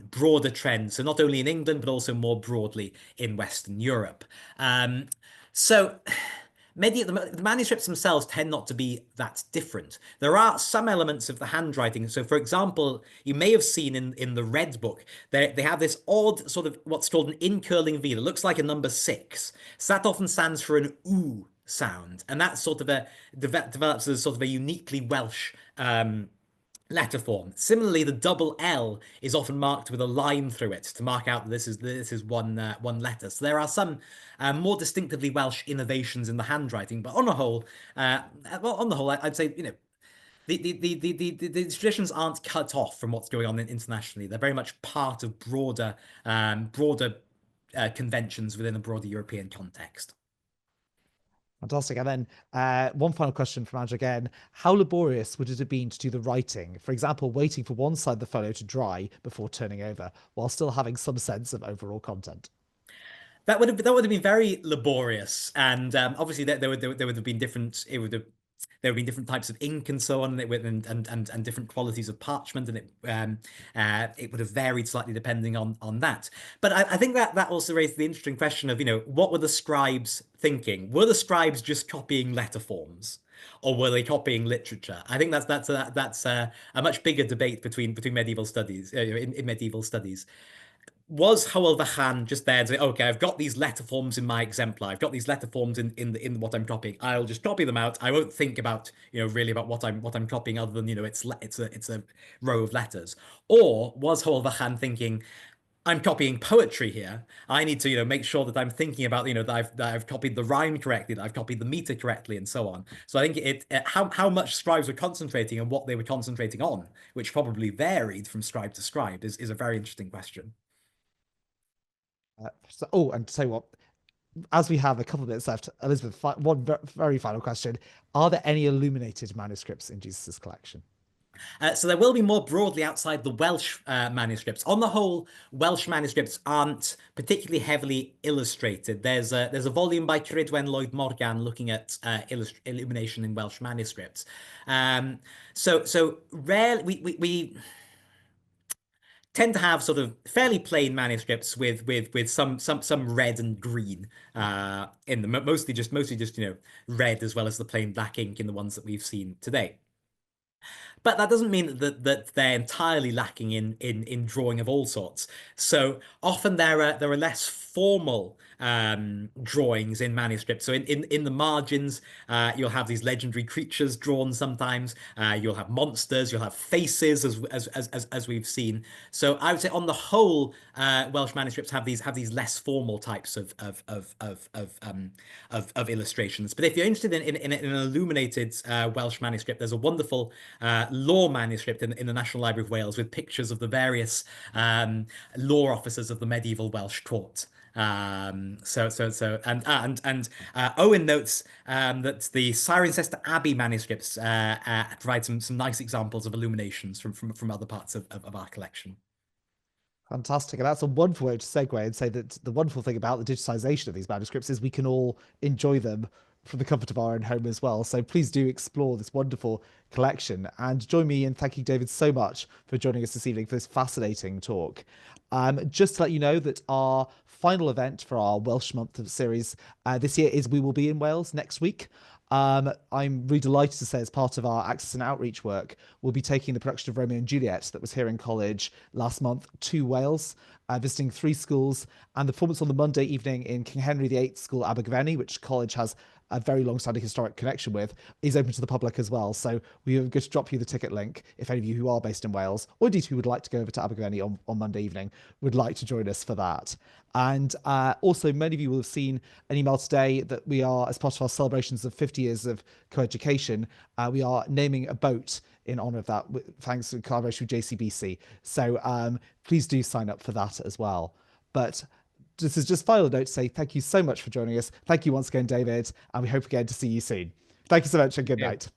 broader trends. So not only in England, but also more broadly in Western Europe. So. The manuscripts themselves tend not to be that different. There are some elements of the handwriting. So, for example, you may have seen in the Red Book, they have this odd sort of what's called an incurling V that looks like a number 6. So that often stands for an oo sound, and that sort of develops as sort of a uniquely Welsh letter form. Similarly, the double L is often marked with a line through it to mark out that this is one letter. So there are some more distinctively Welsh innovations in the handwriting, but on a whole, I'd say the traditions aren't cut off from what's going on internationally. They're very much part of broader conventions within a broader European context. Fantastic. And then one final question from Andrew again. How laborious would it have been to do the writing? For example, waiting for one side of the photo to dry before turning over, while still having some sense of overall content. That would have been very laborious, and obviously there would have been different. It would have there have been different types of ink and so on, and different qualities of parchment, and it would have varied slightly depending on that. But I think that also raised the interesting question of, what were the scribes thinking? Were the scribes just copying letter forms? Or were they copying literature? I think that's a much bigger debate between medieval studies in medieval studies. Was Howell the Han just there to say, okay, I've got these letter forms in my exemplar. I've got these letter forms in what I'm copying. I'll just copy them out. I won't think about, really about what I'm copying other than, it's a row of letters. Or was Howell the Han thinking, I'm copying poetry here. I need to, make sure that I'm thinking about, that I've copied the rhyme correctly, that I've copied the meter correctly, and so on. So I think how much scribes were concentrating and what they were concentrating on, which probably varied from scribe to scribe, is a very interesting question. And to say what, as we have a couple of minutes left, Elizabeth, one very final question. Are there any illuminated manuscripts in Jesus's collection? So there will be more broadly outside the Welsh manuscripts. On the whole, Welsh manuscripts aren't particularly heavily illustrated. There's a volume by Cyrudwen Lloyd Morgan looking at illumination in Welsh manuscripts. So rarely we tend to have sort of fairly plain manuscripts with some red and green in them. Mostly just red as well as the plain black ink in the ones that we've seen today. But that doesn't mean that they're entirely lacking in drawing of all sorts. So often there are less formal drawings in manuscripts. So in the margins, you'll have these legendary creatures drawn sometimes. You'll have monsters. You'll have faces, as we've seen. So I would say on the whole, Welsh manuscripts have these less formal types of illustrations. But if you're interested in an illuminated Welsh manuscript, there's a wonderful law manuscript in the National Library of Wales with pictures of the various law officers of the medieval Welsh court. Owen notes that the Cirencester Abbey manuscripts provide some nice examples of illuminations from other parts of our collection. Fantastic. And that's a wonderful way to segue and say that the wonderful thing about the digitization of these manuscripts is we can all enjoy them from the comfort of our own home as well. So please do explore this wonderful collection and join me in thanking David so much for joining us this evening for this fascinating talk. Just to let you know that our final event for our Welsh Month series this year is we will be in Wales next week. I'm really delighted to say, as part of our access and outreach work, we'll be taking the production of Romeo and Juliet that was here in college last month to Wales, visiting 3 schools, and the performance on the Monday evening in King Henry VIII School, Abergavenny, which college has a very long-standing historic connection with, is open to the public as well. So we are going to drop you the ticket link if any of you who are based in Wales, or indeed who would like to go over to Abergavenny on Monday evening, would like to join us for that. And also, many of you will have seen an email today that we are, as part of our celebrations of 50 years of coeducation, we are naming a boat in honor of that, thanks to collaboration with JCBC. So please do sign up for that as well. But this is just final note to say thank you so much for joining us. Thank you once again, David, and we hope again to see you soon. Thank you so much and good night.